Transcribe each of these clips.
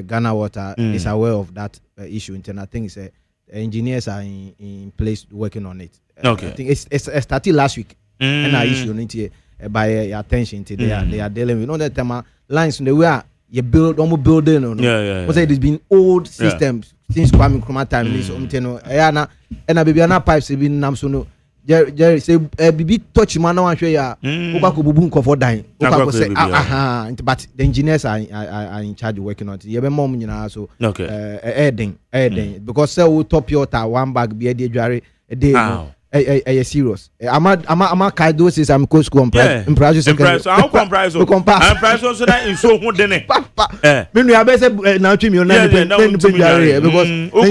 Ghana Water is aware of that issue, and I think engineers are in place working on it. Okay. I think it's started last week, and I issue it by attention to they are dealing with that time lines in the way you build almost building. Yeah. It has been old systems since Kwame Nkrumah time. And I be pipes been namsuno. Jerry say bibi touch man now share ya oba ko bubu nko for dying say but the engineers are in charge of working on it. You be mom nyina so adding because say we top your ta one bag be dey dware a day serious. I'm kai those is I'm coach school in price how comprise so that in so who dene me no ya be say na twimi o na dware because who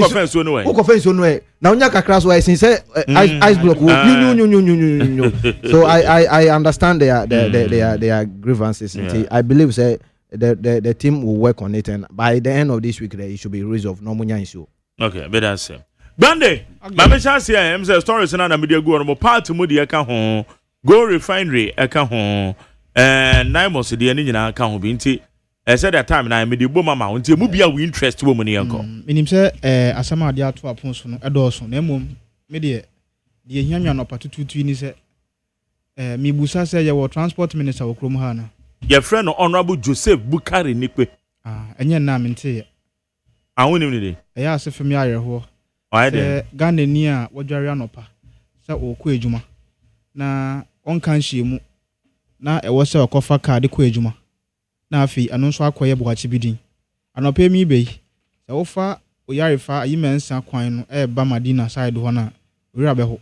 offense no now nya kakra so since ice block so I understand their grievances. I believe say the team will work on it, and by the end of this week it should be resolved. No munya issue. Okay, but that's it. Bande, mama chance here. I'm say stories na media go on. Part mu de eka ho, go refinery eka ho, nine months de ani nyina eka ho bi nti. Said that time na me de bo mama nti mu bia we interest wo mu ne enko. Minim say asama de ato apon so no edoso na mom me de hianwa no patututu ni say me busa say ye transport minister wo krom ha na. Your friend honorable Joseph Bukari Nikwe. Enye na me nti ye. Ahonim ni de. Eya asefem ya yeho. Ghana ni a wodware anopa sɛ okɔ adwuma na onkan hyiemu na ɛwɔ sɛ ɔkɔfa card kɔ adwuma na afi ano nso akɔyɛ boachi bidin anopa mi bei sɛ wofa oyarefa ayimensa kwan no ɛba Madina side hɔ na owura bɛho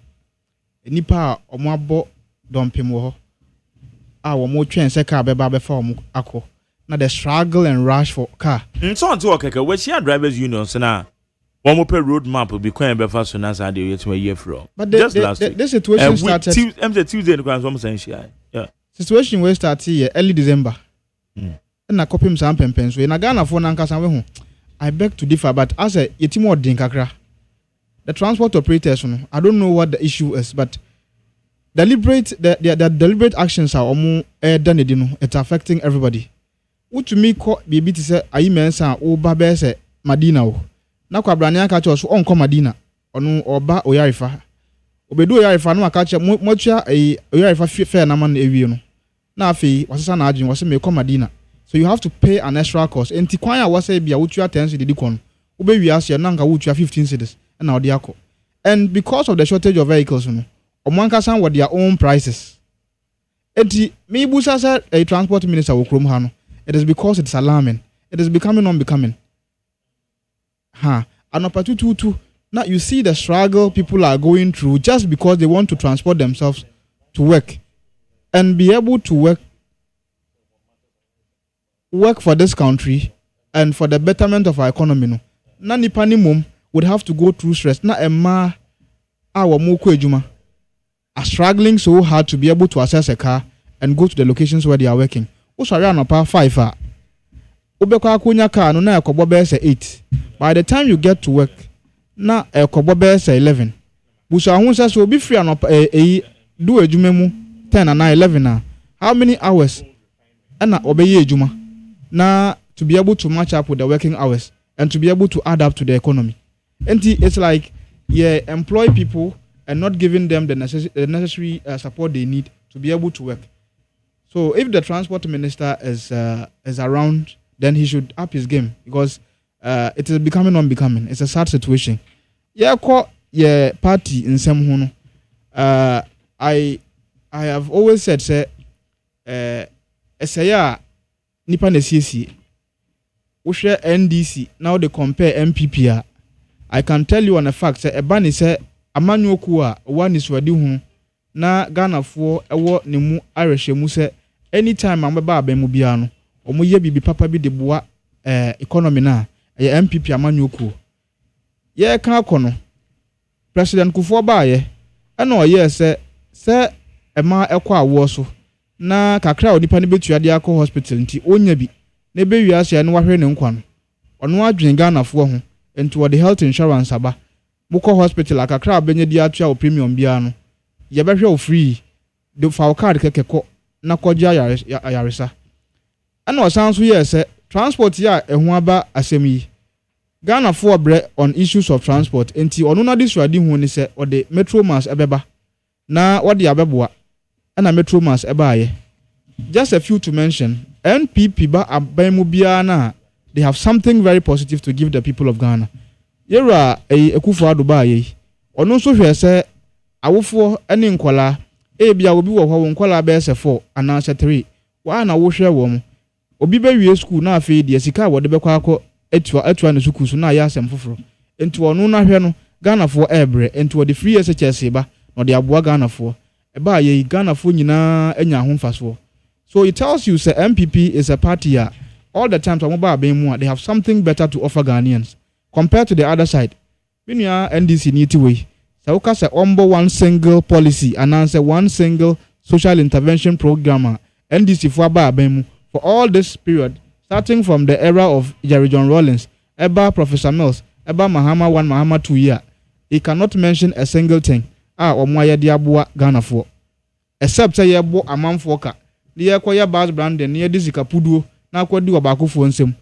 nipa a ɔmo abɔ dɔmpem wɔ hɔ a wɔmo twɛn sɛ car bɛba bɛfa ɔmo akɔ na the struggle and rush for car nso nti okeke we share drivers union na one more road map will be quite better so now that you a year from. But just last week, the situation started. Tuesday, yeah. Situation will start here early December. And I copy him some pens. We na Ghana for Nanka. I beg to differ, but as a yetimo dinkakra, the transport operators, I don't know what the issue is, but deliberate deliberate actions are almost done. It's affecting everybody. What to me call baby to say I mensa o babe say Madina. Na kwa brania ka cho so onko Madina onu oba oyarefa obedu oyarefa no aka che motua oyarefa fair na man ewie no na afi wasesa na adwin wase me ko Madina, so you have to pay an extra cost enti kwan a wase bia wotua 10 cedi di kon obewi ase na nka wotua 15 cedis na odi akọ, and because of the shortage of vehicles no omanka san with their own prices enti me busa say a transport minister wo krom ha no, it is because it's alarming, it is becoming unbecoming. Anopatututu. Now you see the struggle people are going through just because they want to transport themselves to work and be able to work for this country and for the betterment of our economy. No, na nipa ni mum would have to go through stress. Na emma our moko ejuma are struggling so hard to be able to access a car and go to the locations where they are working. Usari anopa 5 Ubekwa kunya car no na ekobo be 8. By the time you get to work, na ekobo be 11. Busa hu say so be free anopa do ejuma mu 10 and 11 na. How many hours? Na obeye ejuma. Na to be able to match up with the working hours and to be able to add up to the economy. And it's like employ people and not giving them the necessary support they need to be able to work. So if the transport minister is around, then he should up his game because it is becoming unbecoming. It's a sad situation. Party in some hono. I have always said say esaya nipa na CC we share NDC now they compare MPP. I can tell you on a fact say eba ni say amanyoku a one is wadi hu na Ghana fo ewo ne mu arehye mu say anytime ambeba abemu bia no omo ye bibi papa bi de boa economy na MPP amanyoku ye kan akono President Kufuor ba ye na oye say ema ekwa awo so na kakra onipa ne betua de akọ hospital nti onya bi na be wiase na wahwe ne nkwa no ono adwen Ghana fo ho enti wo the health insurance aba mukọ hospital akakra benye di atua o premium bia no ye behwe o free de fa o card kekeko na koja ayaresa ana osan so ye se transport ya ehun aba asemi Ghana for bre on issues of transport enti onu na disradi hu ni se ode metro mass ebeba na ode abeboa na metro mass eba just a few to mention NPP ba abamu bia na they have something very positive to give the people of Ghana yera ekufo ado ba onu so hwe se awofo ene nkwala bia obi wo ho nkwala ba se 4 ana se 3 wa na wo hwe wo mo obi ba wie school na afi de sika wo de bekwa akọ etua ne suku so na ya asem foforo enti onu na hwe no Ghana for ebre enti wo de free SHS ba no de aboa Ghana for eba Ghana for nyina anya ho mfaso so it tells you say MPP is a party all the time to ba ben mu they have something better to offer Ghanaians compared to the other side binua NDC ni tiwe so ka say one single policy announce one single social intervention program NDC for ba ben mu for all this period starting from the era of Jerry John Rawlings, Eba Professor Mills, Eba Mahama 1, Mahama 2 year. He cannot mention a single thing. Omwaya diabua Ghana for. Except say yebo a man foka. Niye kwa ya Bas Brandon, niye disika pudu, na kwa diwa baku fuonsem.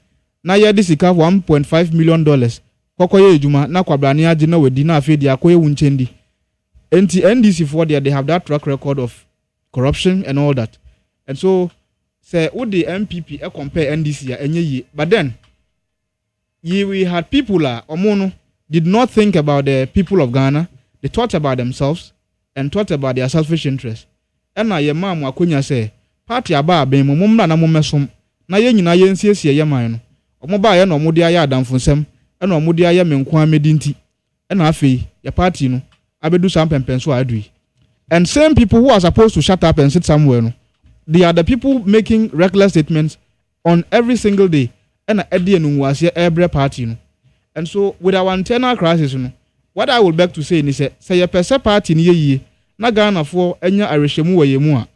Na ya disika $1.5 million. Kwa ye juma, na kwa brania jina wedi na afedi ya kwa ye unchendi. NDC for there, they have that track record of corruption and all that. And so, say would the MPP compare NDC enye but then we had people omono did not think about the people of Ghana. They thought about themselves and thought about their selfish interests. And na ye mamu akonya say party aba ben mumra na mumesom na ye nyina ye nsiesie ye man no omo ba ye na omo de aya adamfonsem na omo de aya menko amedi nti na afei your party no abedu sam pempenso adui. And same people who are supposed to shut up and sit somewhere no, they are the people making reckless statements on every single day. And every party. No? And so, with our internal crisis, no, what I would beg to say is say a percent party ni na Ghana for enya arishemu wa yemua.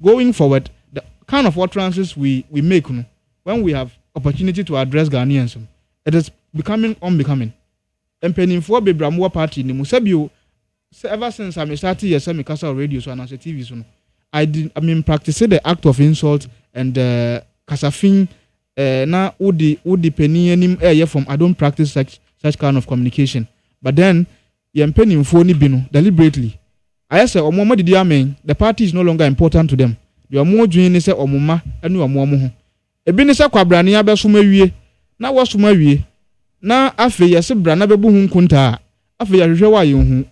Going forward, the kind of utterances we make no, when we have opportunity to address Ghanaians, it is becoming unbecoming. And penning for be Bramwa party ni musabio ever since I started yes, I Casa radio so and as a TV so. I practicing the act of insult and kasafin na udi penny enim from I don't practice such kind of communication. But then yem penny phone bino deliberately. I say omo did amen the party is no longer important to them. You are more joining say omoma enu omo ho. Ebi ni say kwabrane abesoma wie na wasoma wie na afe yese brana bebu hu nkunta afe ya hwehwe wa ye hu.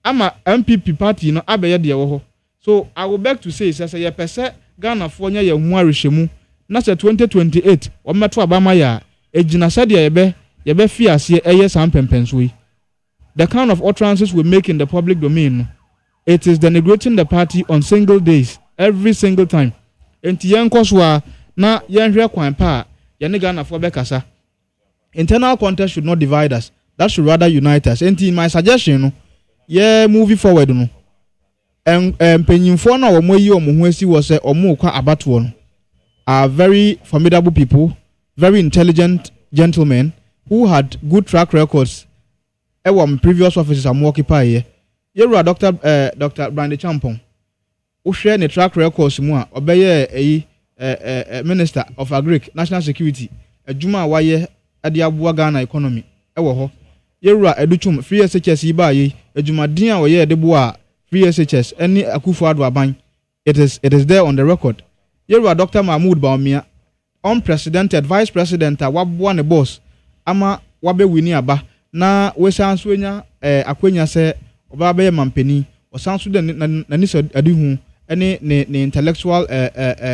Ama MPP party no abeye de wo ho. So I would beg to say, say ye pese Ghana for nya ye hu arehwemu na se 2028 o meto abama ya ejina sade ye be fi ase eye sam pempenso yi. The kind of utterances we make in the public domain, it is denigrating the party on single days, every single time. Enti yen koswa na yen hwe kwan pa ye ne Ghana for be kasa. Internal contest should not divide us. That should rather unite us. Enti in my suggestion no, ye moving forward no. Penyimfo na omo yi omo ho asi wo se omo kwa abato no are very formidable people, very intelligent gentlemen who had good track records previous offices am occupy here. Yewura Dr. Brandy Champong who share the track records mu a obeye Minister of Agric National Security adwuma waye ade aboa Ghana economy ewo ho. Yewura Educhum free SHS ba ye adwuma din a oye de boa free SHS any Akufo-Addo aban it is there on the record. Yewura Dr. Mahmoud Bawumia unprecedented vice president waboa ne boss ama wabe wini aba na we sanso nya akwenya se oba be mampani o sanso de na ni so adihu any ne intellectual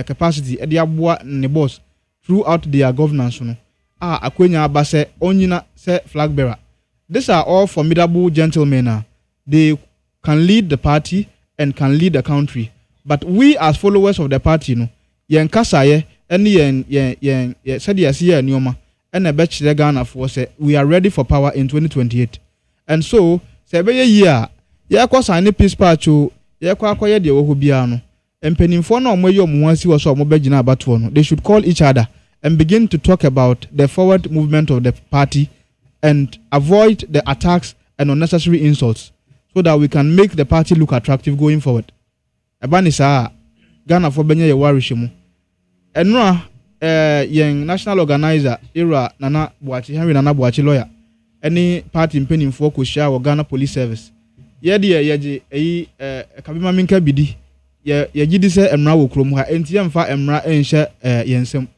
capacity e de aboa ne boss throughout their governance no akwenya aba se onyina se flag bearer. These are all formidable gentlemen. They can lead the party and can lead the country. But we as followers of the party no yen kasaye any yen said yes here nyoma and a batch the Ghana for say we are ready for power in 2028. And so say be year ye kwa sign peace patch ye kwa akoye de wo bia no empanimfo na omoye omuwansi wo so omobegina abato no they should call each other and begin to talk about the forward movement of the party and avoid the attacks and unnecessary insults so that we can make the party look attractive going forward. Ebani sa Ghana for benye ye warishemu. Enra young national organizer era Nana Boachi Henry Nana Boachi lawyer any party impending for Kusha or Ghana Police Service. Yaji Kabima Minka Bidi Yajidi se Emra Wokromha NTM fa Emra Ensha Yensem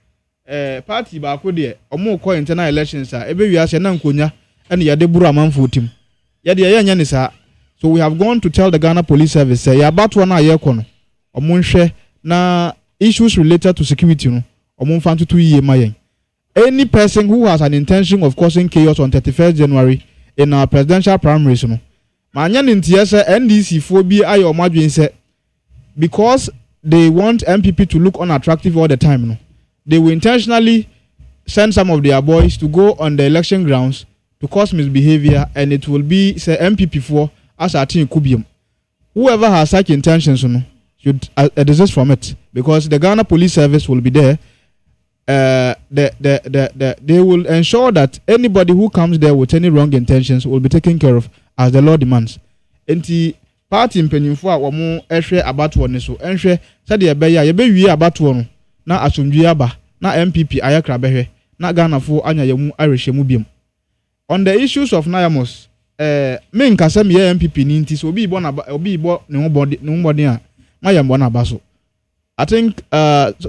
party baako de omo ko internal elections a ebe wiase na nkonya ene yade buru amanfo tim yade yanya ne sa. So we have gone to tell the Ghana Police Service say about one na ye kono omo nhwe na issues related to security no omo mfa ntutu yiye mayen. Any person who has an intention of causing chaos on 31st January in our presidential primaries no manya ntia say NDC fo bi ayo madwen say because they want MPP to look unattractive all the time no, they will intentionally send some of their boys to go on the election grounds to cause misbehavior, and it will be say MPP for as a team kubium. Whoever has such intentions no, should desist from it, because the Ghana Police Service will be there. They will ensure that anybody who comes there with any wrong intentions will be taken care of as the law demands. Enti party mpenyimfo a womo ehwe abatoɔ ne so enhwe sɛ de ɛbɛyɛ a yɛbɛwie abatoɔ no na asomdwie aba na MPP ayakra bɛhwɛ na Ghana fo anya yamu arehyɛmu biam. On the issues of Nayamos me nkasa me MPP ni nti so obi bo ne ho body a mayam bo na baso. I think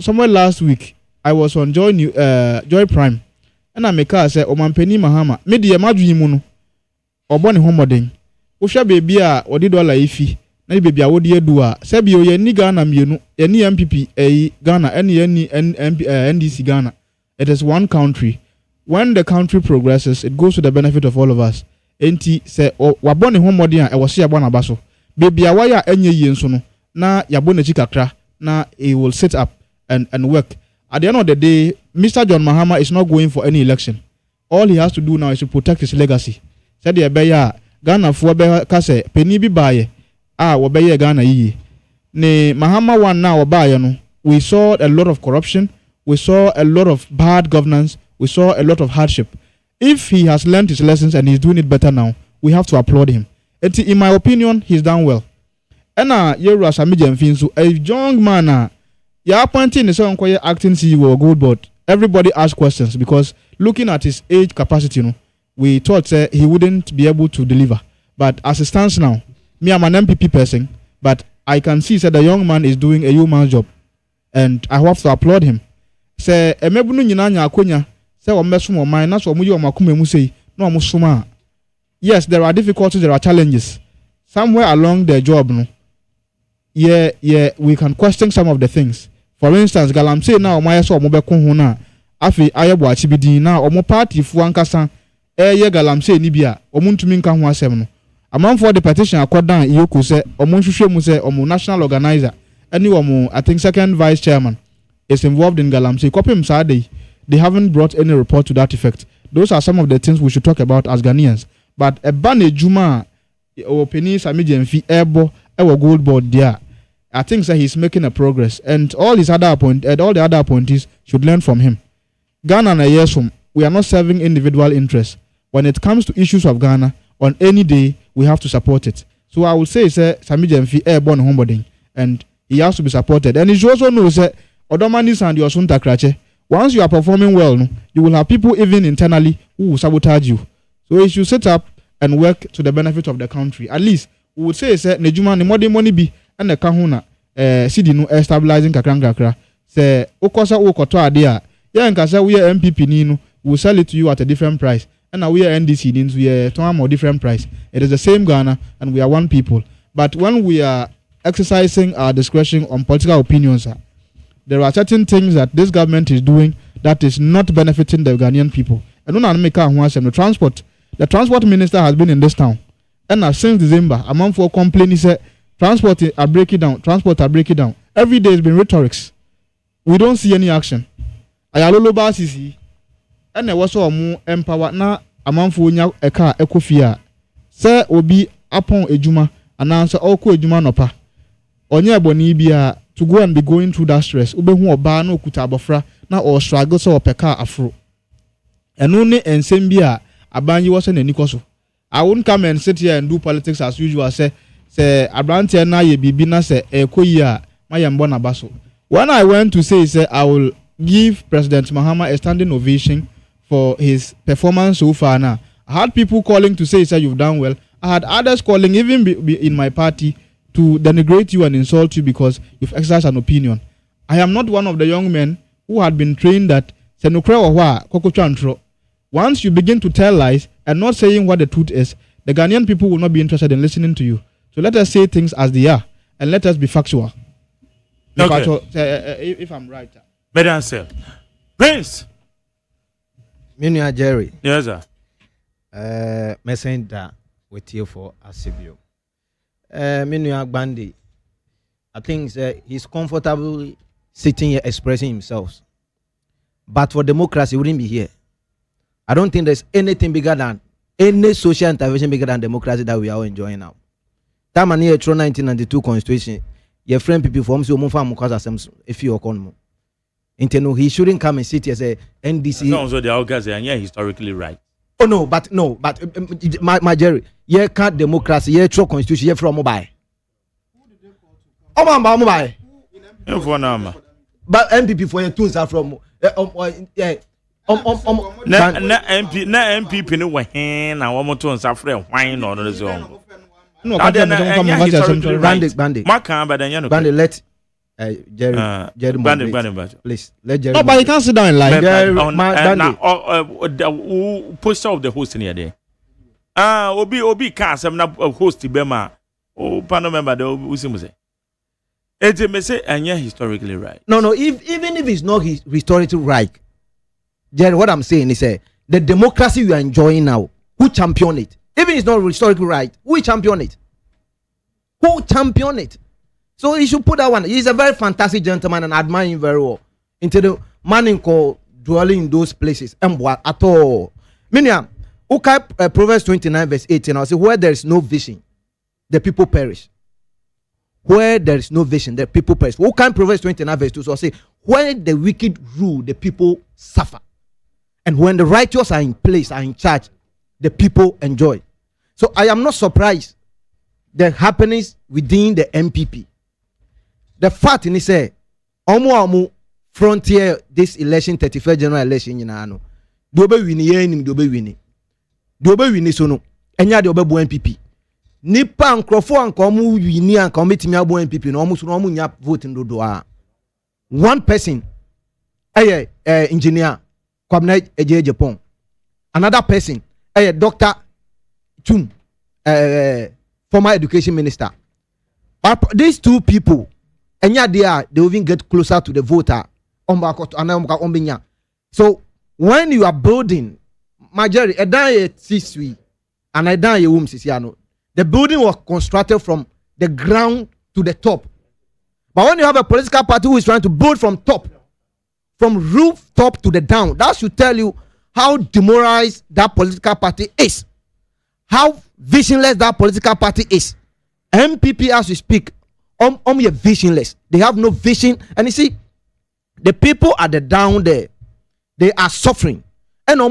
somewhere last week I was on Joy Prime and I make say omampani Mahama me de madwin mu no obo ne ho modern wo hwa baby a odi dollar ifi na baby a wodi edu a sebi o ye ni Ghana mienu ye ni MPP Ghana ni NDC Ghana. It is one country. When the country progresses, it goes to the benefit of all of us. Enti se wabone ho modern a e wo se yabo na baso baby a waya enye yi nso no na yabo na chikakra na he will sit up and work. At the end of the day, Mr. John Mahama is not going for any election. All he has to do now is to protect his legacy. Said the Ebeya Ghana for Kase Penny bi baye wabeye Ghana yi. Ne Mahama one now wabaye no. We saw a lot of corruption, we saw a lot of bad governance, we saw a lot of hardship. If he has learned his lessons and he's doing it better now, we have to applaud him. In my opinion, he's done well. Ena yeru asamije mfinsu a young man ya appointing his own acting CEO or gold board. Everybody asked questions because looking at his age capacity, we thought he wouldn't be able to deliver. But as it stands now, me I'm an MPP person, but I can see that the young man is doing a human job, and I have to applaud him. Say emebunu nyina nya akonya say o meso mo man na so mo yi o makoma mu sei na o mo soma. Yes, there are difficulties, there are challenges. Somewhere along the job no, we can question some of the things. For instance, galamsey na o maye so o mo beko ho na afi ayebo achibidin na o mo party fu ankasa ye galamsey ni bia o mo ntumi nka ho asem no. Amanfo the petition akodan iyoko se o mo nhwehwe mu se o mo national organizer any o mo I think second vice chairman is involved in galamsey. Kopim Saturday, they haven't brought any report to that effect. Those are some of the things we should talk about as Ghanaians. But a bane juma or penny samijemfi ebo ewo gold board there, I think that he's making a progress, and all the other appointees should learn from him. Ghana na yesum, we are not serving individual interests. When it comes to issues of Ghana, on any day we have to support it. So I would say samijemfi ebo no homeboarding, and he has to be supported. And he also knows that odomanis and your sunta krache. Once you are performing well, you will have people even internally who will sabotage you. So you should set up and work to the benefit of the country. At least we would say nejuma ni mode money be and the kahuna sidi no stabilizing kakra. Say okosa okoto ade a ya nka say we MPP ni no we will sell it to you at a different price. And now we are NDC ni we to a different price. It is the same Ghana and we are one people. But when we are exercising our discretion on political opinions, there are certain things that this government is doing that is not benefiting the Ghanaian people. And the transport minister has been in this town. And since December, a month for complaining, said transport are breaking down. Every day has been rhetorics. We don't see any action. Ayalolo basisi. And there was more empower na a month for a car ekofia. Sir obi upon ejuma and answer oko ejuma nopa. Onye boni bia to go and be going through that stress. Ube hu oba no kuta abofra na or struggle so opeka afro. And only and same bia abanyi wasn't any koso. I won't come and sit here and do politics as usual. Say Abrante na ye bibi na say ekoya my mbona baso. When I went to say I will give President Mahama a standing ovation for his performance so far now. I had people calling to say, sir, you've done well. I had others calling, even be in my party, to denigrate you and insult you because you've exercised an opinion. I am not one of the young men who had been trained that once you begin to tell lies and not saying what the truth is, the Ghanaian people will not be interested in listening to you. So let us say things as they are and let us be factual. Okay. If I'm right. Madam Sir. Prince. Minya Jerry. Yes, sir. Messenger with you for Asibio. Minya Bandi. I think he's comfortably sitting here expressing himself. But for democracy, he wouldn't be here. I don't think there's anything bigger than any social intervention bigger than democracy that we are enjoying now. Time and year 1992 constitution, your friend people from if you are he shouldn't come and sit here and say NDC. Also, the outcasts are historically right. Oh no, but my Jerry, yeah, can't democracy, yeah, true constitution, yeah, from mobile. Oh, mobile. But MPP for your tools are from MPP no wehen na wo to nsa frɛ hwan no no so no Bandit maka ba dan ya no Bandit let Jerry Bandit please let Jerry no but you can't sit down and lie poster of the host in here obi ka asem na host be ma o panel member de usimu say it may say anya historically right. No, even if it's not historically right, Jerry, what I'm saying is the democracy you are enjoying now, who champion it? Even if it's not historically right, who champion it? Who champion it? So you should put that one. He's a very fantastic gentleman and I admire him very well. Into the man called dwelling in those places. At all. Meaning, Proverbs 29 verse 18, I'll say, where there is no vision, the people perish. Where there is no vision, the people perish. Who can Proverbs 29 verse 2? So I say, when the wicked rule, the people suffer. And when the righteous are in place, are in charge, the people enjoy. So I am not surprised the happenings within the MPP. The fact in say, omu frontier this election, 31st general election, you know, dobe wini so no, enya de obebu MPP. Nipa nkrofo anka omu wini anka ometimi abo MPP no omu so no omu nya vote ndodo a one person engineer Kwabena Eje Japan, another person Dr. Chun, former education minister. But these two people they even get closer to the voter. So when you are building majority the building was constructed from the ground to the top. But when you have a political party who is trying to build from top, from rooftop to the down, that should tell you how demoralized that political party is, how visionless that political party is. MPP, as we speak, are visionless. They have no vision. And you see, the people at the down there, they are suffering. And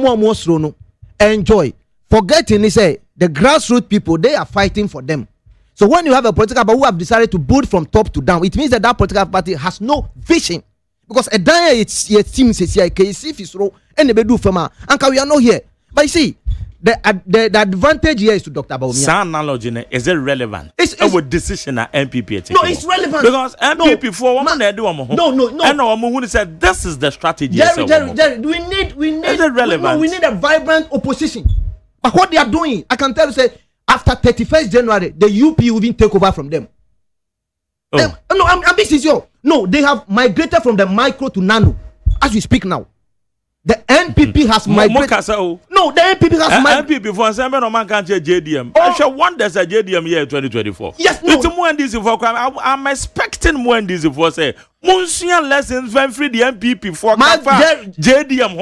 enjoy. Forgetting, he say, the grassroots people, they are fighting for them. So when you have a political party who have decided to build from top to down, it means that political party has no vision. Because a day it's team says here, if it's wrong, and they do fama, and we are not here. But you see, the advantage here is to Dr. Baumia. Sound analogy is it relevant? It's a decision at MPP. No, it's relevant because MPP for woman they do no. And no one who said this is the strategy. Jerry, we need. Is it relevant? We need a vibrant opposition. But what they are doing, I can tell you, say after 31st January, the UP will even take over from them. No, I'm being sincere. No, they have migrated from the micro to nano as we speak now. The NPP has migrated. No, the NPP has migrated. NPP for example, no man can't say JDM. I shall want there's a JDM year 2024. Yes, no. It's more NDC for crime. I'm expecting more NDC for say. Monsieur lessons when free the NPP for JDM.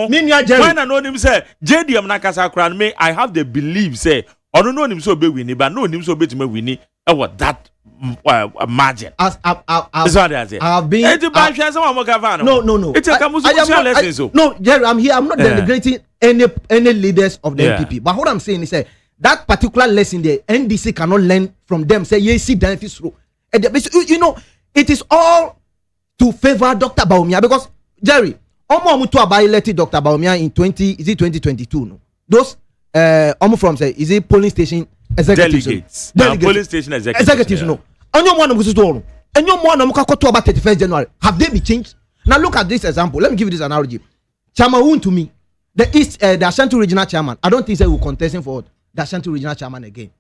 When I know him say JDM nakasa crown me, I have the belief say. I don't know him so be winning, but know him so be to me winning. What that. Margin. As I've been. No. It's a lesson. No, Jerry, I'm here. I'm not denigrating any leaders of the NPP. But what I'm saying is that particular lesson the NDC cannot learn from them. Say yes, see benefits through. You know, it is all to favor Dr. Baumia because Jerry, Omo to about elected Dr. Bawumia in 2022 no. Those omo from say is it polling station executives. Delegates. Polling station executives no. Onyo one of us do. Onyo one of us to about 31st January. Have they been changed? Now look at this example. Let me give you this analogy. Chairman Woon to me, the Ashanti regional chairman. I don't think he will contesting for the Ashanti regional chairman again.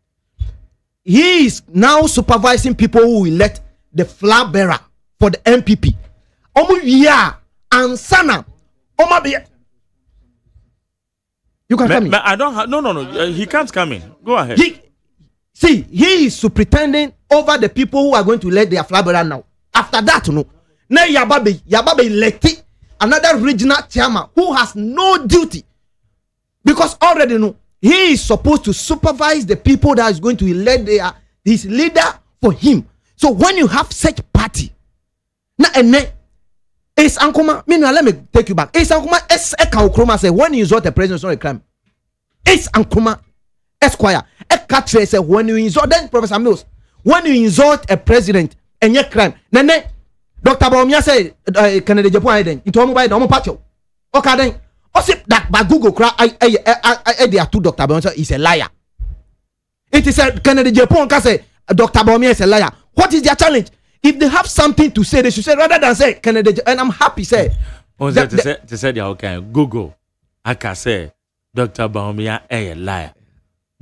He is now supervising people who elect the flag bearer for the MPP. Omo yeah and sana. Omo be. You can come in. I don't have no. He can't come in. Go ahead. He is pretending over the people who are going to elect their flag bearer now. After that, no. Now Yababe elected another regional chairman who has no duty, because already no, he is supposed to supervise the people that is going to elect his leader for him. So when you have such party, now and then Ace Ankuma, let me take you back. Ace Ankuma Eka say when you insult a president, it's not a crime. Ace Ankuma Esquire Eka say when you insult, then Professor Mills, when you insult a president and your crime, then Dr. Bawumia say Kennedy Japan then into mobile no patcho. Okay then. Also that by Google cry they are two Dr. Bawumia is a liar. It is a Kennedy Japan can say Dr. Bawumia is a liar. What is their challenge? If they have something to say, they should say rather than say Kennedy. And I'm happy say. To say okay Google I can say Dr. Bawumia a liar.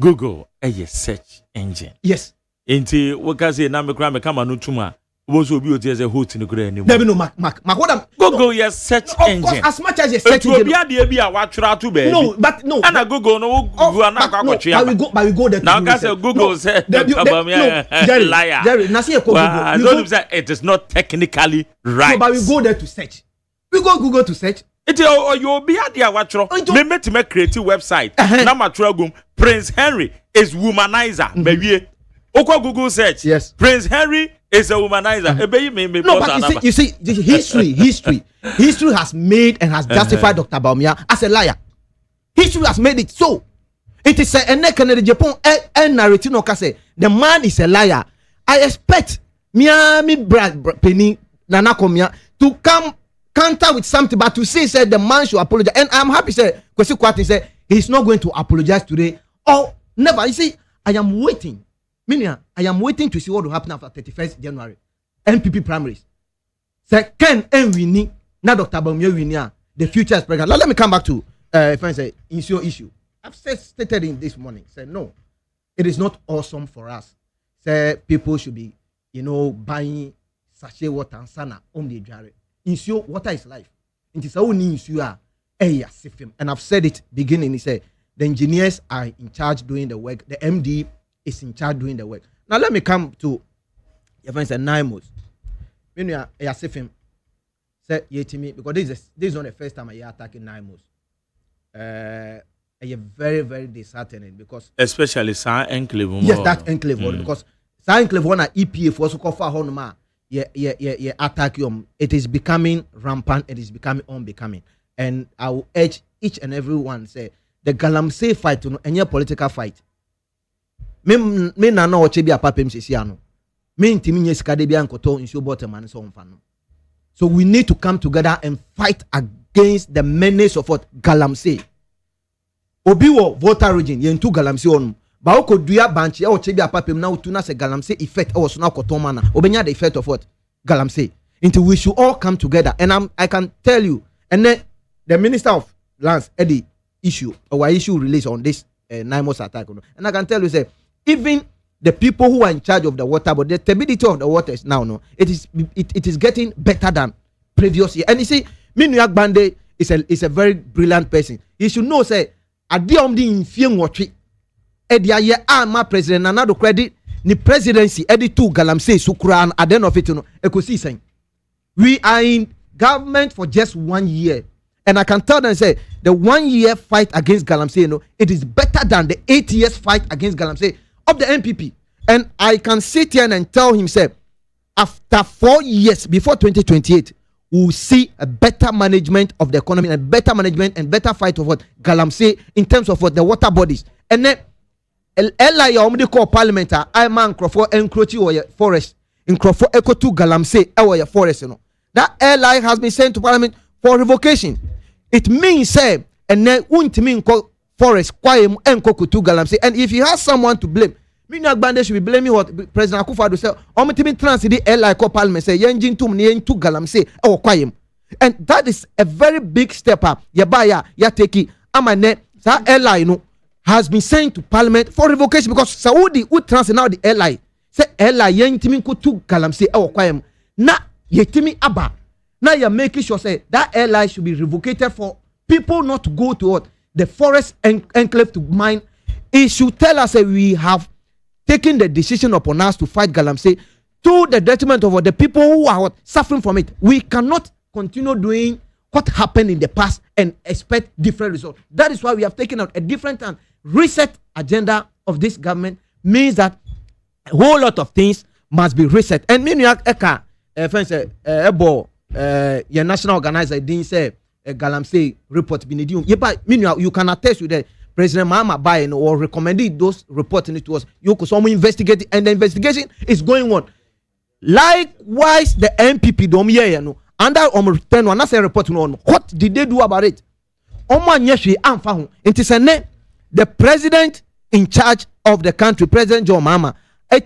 Google a search engine. Yes. Inti what can say na me kra me kama no tuma. Was will be as a host in the grain. No, Mac. What I'm Google your search engine. As much as your search engine. No, but no. And I Google no. But we go there. Now, I say Google said, liar. Jerry, it is not technically right. But we go there to search. We go Google to search. It you'll be at the watcher. Me to make creative website. Nama Prince Henry is womanizer. Maybe. Oko Google search. Yes. Prince Henry is a womanizer. No, but you see, history has made and has justified Dr. Bawumia as a liar. History has made it so. It is a Kennedy Japan and narrative no say the man is a liar. I expect Miami Brad Penny Nana Komia to come counter with something, but to say the man should apologize. And I'm happy say Kwesi Kwarteng say he's not going to apologize today or never. You see, I am waiting. Meaning, I am waiting to see what will happen after 31st January. MPP primaries. Say, Ken and Winnie, now Dr. Bawumia Winnie, the future is pregnant. Now, let me come back to issue. I've stated in this morning, say, no, it is not awesome for us. Say, people should be, buying sachet water and sana on the jar. Issue, water is life. It is only issue, and I've said it beginning, he said, the engineers are in charge doing the work, the MD is in charge doing the work. Now let me come to your friend said 9 months. When you are safe him, say to me because this is not the first time I hear attacking 9 months. I am very, very disheartened because especially San Enclave. Yes, that enclave because San Enclave one EPA for so called honma. Yeah, attack you. It is becoming rampant. It is becoming unbecoming. And I will urge each and every one say the Galamsey fight to any political fight. Me na no oche bia papem sisia no me ntimi nye sika de bia nkoto nsuo bottom an so mfa no. So we need to come together and fight against the menace of what Galamsey obi wo voter region ye ntu Galamsey on ba okodua banche e oche bia papem na otu na se Galamsey effect e so na koto mana obenya the effect of what Galamsey until we should all come together. And I can tell you, and then the Minister of Lands Eddie issue release on this 9 months attack, and I can tell you say even the people who are in charge of the water, but the stability of the water is now it is getting better than previous year. And you see, Minuyak Bande is a very brilliant person. He should know say adiom di infiem watchi edia ye ama president another credit ni presidency edi two Galamsey sukran at the end of it ekosi sen. We are in government for just 1 year. And I can tell them, say, the 1 year fight against Galamsey, it is better than the 8 years fight against Galamsey of the MPP. And I can sit here and tell him, say, after 4 years, before 2028, we'll see a better management of the economy and better management and better fight of what Galamsey in terms of what the water bodies. And then, Ella, you call parliament, I man Crawford encroaching or your forest, in Crawford echo to Galamsey or your forest, That airline has been sent to parliament for revocation. It means say and then won't mean forest quiet and kutu galamsey. And if you have someone to blame, Mina Bande should be blaming what President Akufo-Addo said. Omitimi transit the airline parliament say yenjin tum ni yentu galamsey or quiet. And that is a very big step up. Yabaya yateki amane sa airline no has been sent to parliament for revocation because Saudi would transit now the airline. Say airline yentimi kutu galamsey or quiet. Na yetimi aba. Now you're making sure say that airline should be revocated for people not to go to what the forest enclave to mine. It should tell us that we have taken the decision upon us to fight galamsey to the detriment of the people who are suffering from it. We cannot continue doing what happened in the past and expect different results. That is why we have taken out a different and reset agenda of this government. Means that a whole lot of things must be reset. And meaning your national organizer didn't say galamsey report you can attest to that. President Mahama Baye or recommended those reporting it to us. You could someone investigate it, and the investigation is going on. Likewise, the MPP under 10 one say report on what did they do about it? The president in charge of the country, President John Mahama, I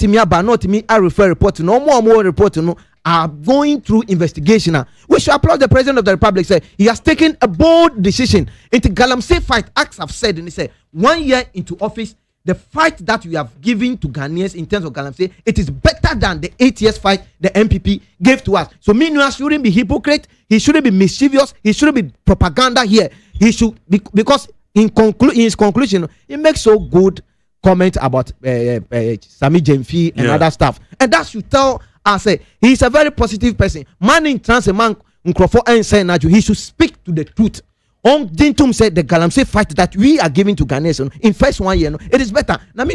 refer report no more report are going through investigation. We should applaud the president of the republic. Say he has taken a bold decision into galamsey fight. Acts have said, and he said 1 year into office, the fight that we have given to Ghanaians in terms of galamsey, it is better than the 8 years fight the MPP gave to us. So meanwhile, shouldn't be hypocrite. He shouldn't be mischievous. He shouldn't be propaganda here. He should be, because in his conclusion, he makes so good comment about Sami Jemfi and other stuff, and that should tell. I say he's a very positive person. Man in trans man Nkrofo and say he should speak to the truth. Dintum said the galamsey fight that we are giving to Ghanaians in first 1 year, it is better. Let me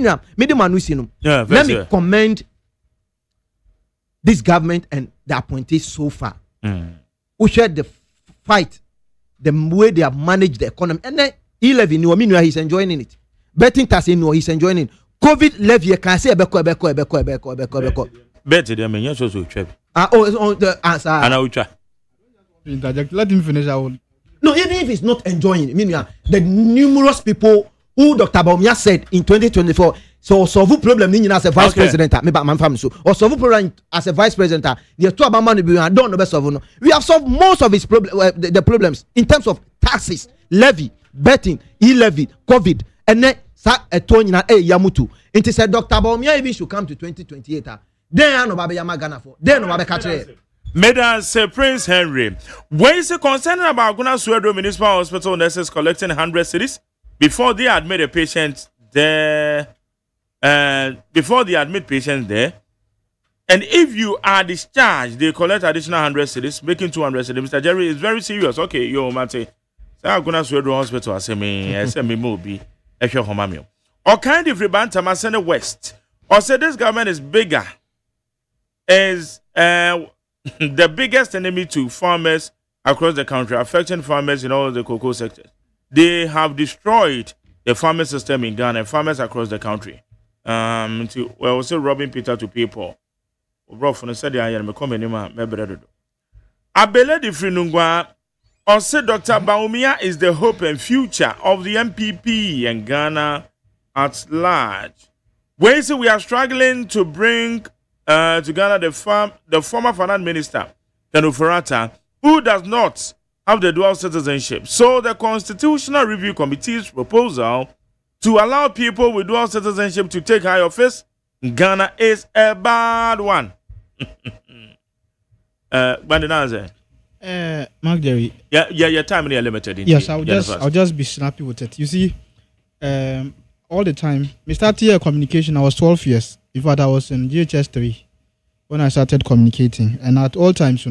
commend this government and the appointees so far. Who shared the fight, the way they have managed the economy, and then 11 he's enjoying it. Betting tax he's enjoying it. COVID levy can say beko. Better than me, so trap. On the answer. Let him finish. No, even if he's not enjoying it, meaning the numerous people who Dr. Baumia said in 2024, so solve problem as a vice president, or solve problem as a vice president. The two about we don't know best of. We have solved most of his the problems in terms of taxes, levy, betting, e-levy, COVID, and then Yamutu. It said Dr. Baumia even should come to 2028. Then no babe Yamagana for. Then no babe catch. Madam Prince Henry, where is the concern about Guna Suedo Municipal Hospital nurses collecting 100 cedis before they admit a patient there? Before they admit patients there, and if you are discharged, they collect additional 100 cedis, making 200 cedis. Mr. Jerry is very serious. Okay, yo, Mate. Say Guna Suedo Hospital. I say me mobi. If you're homamio, or kind of rebant Tamasene West, or say this government is bigger. Is the biggest enemy to farmers across the country, affecting farmers in all the cocoa sectors. They have destroyed the farming system in Ghana and farmers across the country. Also robbing Peter to people. Abele di Frinungwa, or say Dr. Baumia is the hope and future of the MPP and Ghana at large. Ways we are struggling to bring to Ghana the former finance minister, Kanu Ferrata, who does not have the dual citizenship. So the Constitutional Review Committee's proposal to allow people with dual citizenship to take high office in Ghana is a bad one. Mark Jerry. Yeah, your time is limited. Yes, I'll just be snappy with it. You see, all the time, we started communication. I was 12 years. In fact, I was in GHS 3 when I started communicating, and at all times,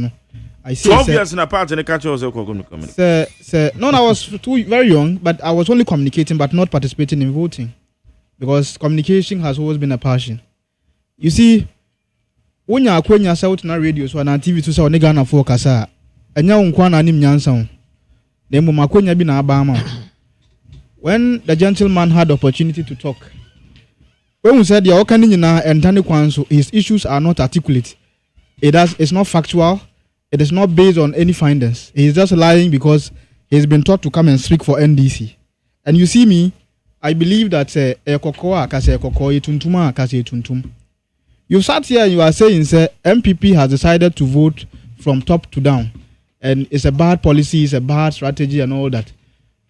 I see 12 years in a part in the country was communicating. No, I was very young, but I was only communicating, but not participating in voting, because communication has always been a passion. You see, when you're out on radio, so on TV to say on Ghana for Kasa, and you're on Kwana Nim Yansan, then Mumakwenya bin Abama. When the gentleman had opportunity to talk. When we said and his issues are not articulate, it's not factual, It is not based on any findings. He is just lying because he's been taught to come and speak for NDC. And you see me, I believe that you sat here and you are saying, say, MPP has decided to vote from top to down. And it's a bad policy, it's a bad strategy and all that.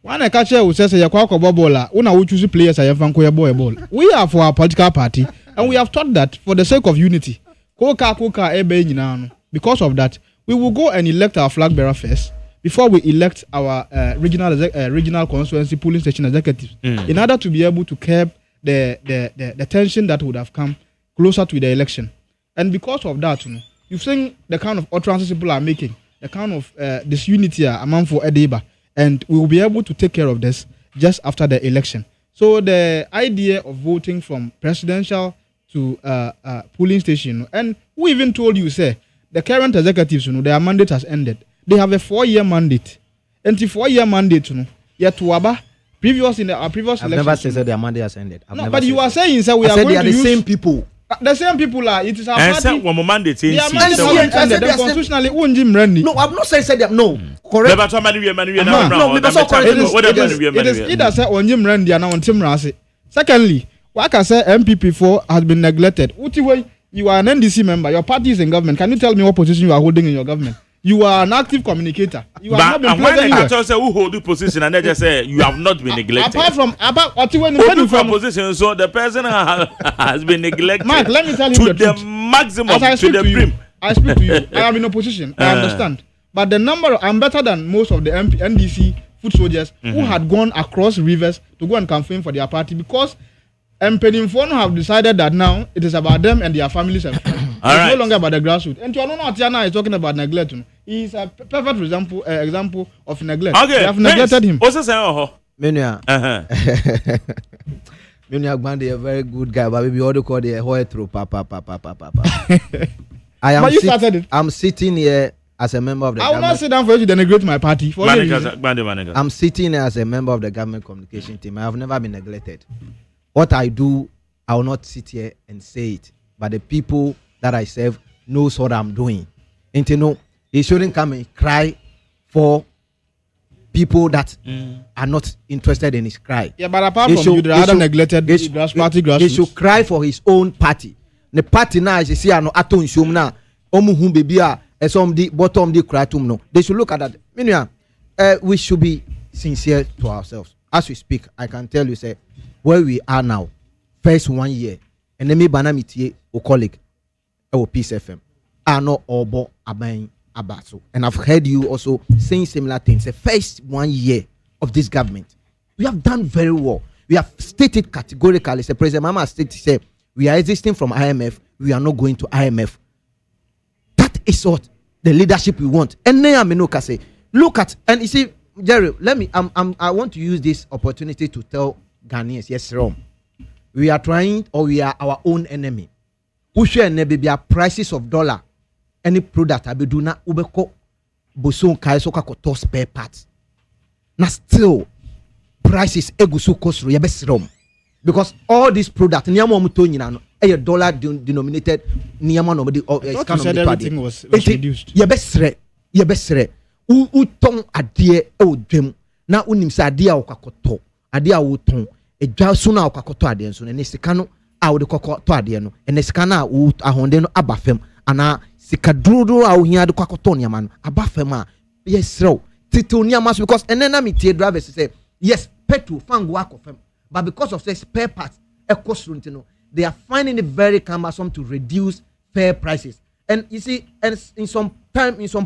When I catch you, say, we choose players, we are for our political party, and we have thought that for the sake of unity. Because of that, we will go and elect our flag bearer first before we elect our regional constituency polling station executives, in order to be able to curb the tension that would have come closer to the election. And because of that, you've seen the kind of utterances people are making, the kind of disunity among for Edeba, and we will be able to take care of this just after the election. So the idea of voting from presidential to polling station, and we even told you, say, the current executives, their mandate has ended. They have a 4-year mandate. And the 4-year mandate, yet Waba, previous in our previous election. I've never said their mandate has ended. No, but you are saying, sir, we are going to use... the same people. The same people are. It is our party. And one mandate. Their mandate ended. Then constitutionally, no, I'm not saying that. No, correct. It is either say on Jim Randy and on Tim Rasi. Secondly, like I said, MPP4 has been neglected. You are an NDC member. Your party is in government. Can you tell me what position you are holding in your government? You are an active communicator. You have not been placed anywhere. But say who hold the position and they just say you have not been neglected. Apart from position, so the person has been neglected. Mark, let me tell you to the maximum, to the brim. I speak to you. I am in opposition. I understand. But the number, I'm better than most of the NDC foot soldiers who had gone across rivers to go and campaign for their party, because Mpenimfono have decided that now it is about them and their families. It's no longer about the grassroots. And you know, Tiana is talking about neglect. He is a perfect example of neglect. Okay, they have neglected him. What's saying? Menia Gbande, a very good guy, but we all call the Hoy through papa. I'm sitting here as a member of the government. I will not sit down for you to denigrate my party. I'm sitting here as a member of the government communication team. I have never been neglected. What I do, I will not sit here and say it, but the people that I serve knows what I'm doing. And you know, he shouldn't come and cry for people that are not interested in his cry. Yeah, but apart from you, the other neglected grassroots. He should cry for his own party. The party now is see no aton shum na omuhu baby a some the bottom the cry to no. They should look at that. We should be sincere to ourselves. As we speak, I can tell you, say, where we are now, first 1 year, and then me banamitie o colleague, or Peace FM, are not obo abain abaso. And I've heard you also saying similar things. The first 1 year of this government, we have done very well. We have stated categorically, say President Mama stated, say, we are existing from IMF, we are not going to IMF. That is what the leadership we want. And then I say, look at, and you see, Jerry, I want to use this opportunity to tell Ghanaians, yes, wrong. We are trying, or we are our own enemy. We share maybe prices of dollar. Any product I do na ubeko boson kai soka koto spare parts. Na still prices egusu cost yebes rom. Because all these products niyama omuto nyina no a dollar denominated niyama no body everything was reduced. Yebesre uton adie odwem na unim sa adie a okakoto ade a woton edwa so na okakoto ade nso na sika no a wo de kokoto ade no na sika na wo ahonde no abafem ana sika duro a wo hia de kokoto niama no abafem a yesrew titu niama so, because enena me tie drivers say yes petrol fango akofem, but because of say spare parts ekosrunti no, they are finding it very cumbersome to reduce fair prices. And you see, and in some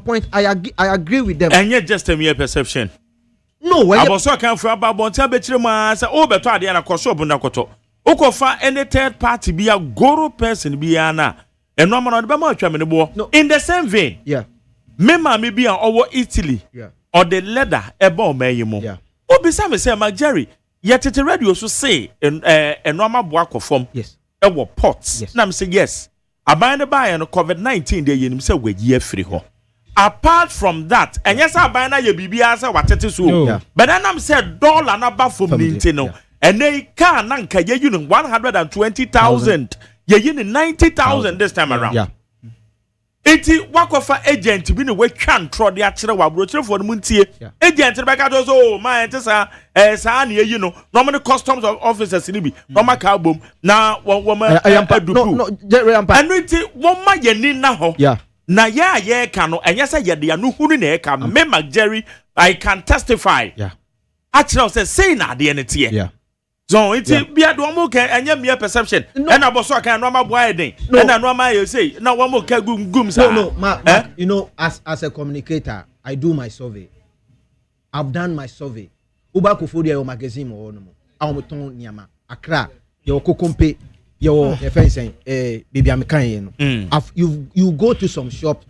point I agree with them. And yet just a mere perception. No, I was so can't for about Bonta Betrima, oh, but I didn't cross over Nakoto. Okofa any third party be a goro person be ana. And no man on the Bama no. In the same vein, yeah. Mema may be over Italy, yeah, or the leather ebo mayemo. Yeah. Oh, beside say, my Jerry, yet it radio so say, and normal work of form, yes, our pots. Yes. Now, say yes. About the buy and COVID-19, they himself were year free. Apart from that, and yes, I buy now your BB answer what it is. But then I'm said dollar and above from Nintendo, and they can't nanka ye unit 120,000, ye unit 90,000 this time around. Yeah. enti wakofa agent bi ne watwa ntro de akere wa brochefo no muntie agent be ka so ma ente sa sa na yi no no mo customs officers ni bi no ma ka bom na wo ma adupu no enti wo ma yeni na ho na ye ka no enye sa ye de anu hunu na e ka me Jerry I can testify akere say na de ne tie so it's bia do mo ka anya mere perception and aboso kan no ma boy den and no ma you say na wo mo ka gum sa no you know as a communicator I do my survey. I've done my survey. Uba Kofodia your magazine or no Amoton Niama Accra your Kokompe your fencing baby American you go to some shop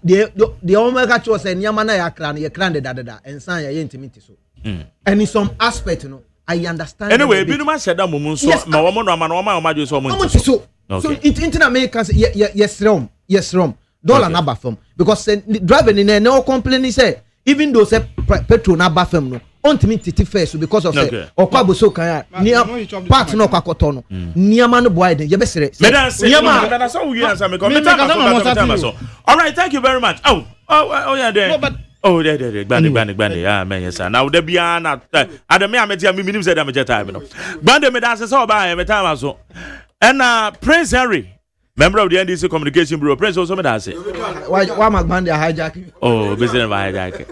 the omega was a Niamana Accra ye cranded da and sign your intimacy so and in some aspect you know I understand. Anyway, we don't say that moment. So, my woman, so internet Americans, yes, wrong. Dollar number from because driving in a no complaint say even though say petrol number from no on to me titi first because of say or kwabo so kan near part no kwakoto no niama no boy den ye be sere niama na so we answer me come all right, thank you very much. Oh yeah there. Oh, there, Bandy. Ah, man, yes, sir. Now, there be an Adame, I met you, meaning said I'm a time. Bandy, me dance so by a time so. And Prince Henry, member of the NDC Communication Bureau, Prince also dance. Why my Bandy hijacking? Oh, business of hijacking.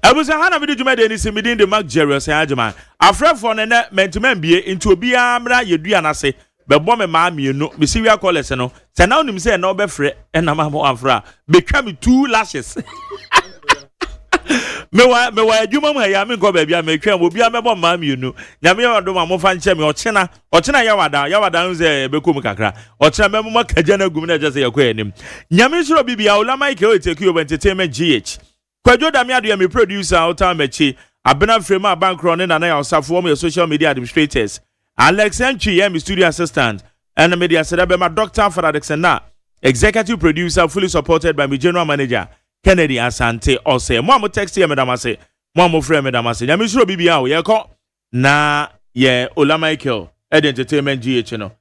I was a Hannah video made any within the Mark Jerry Agyeman. A friend for an meant to men be into a beamra, you do and I say, but bomb mammy, you know, Miss Sylvia Collins, no. Send out him say no befre, and I'm more afra. Become 2 lashes. Me wa adwuma mu ya me go ba bia me twa obi amebo mam you know nyame ya do ma mo fa nche me ochena yawada nze bekom kakra ochena memo makaja na gum na je se yakwa anim nyame suro bibia ulama ike o take you entertainment GH kwadwo da me ado ya me producer Otamachi abena frame abankro ne na ya osafo mo social media administrators Alex Entry ya me studio assistant and media sedebe ma Dr. Faradexen na executive producer fully supported by my general manager Kennedy Asante Ose mo text ye madam ase mo frame madam ase nyame suro bibia o ye ko na ye Olama Michael entertainment GH no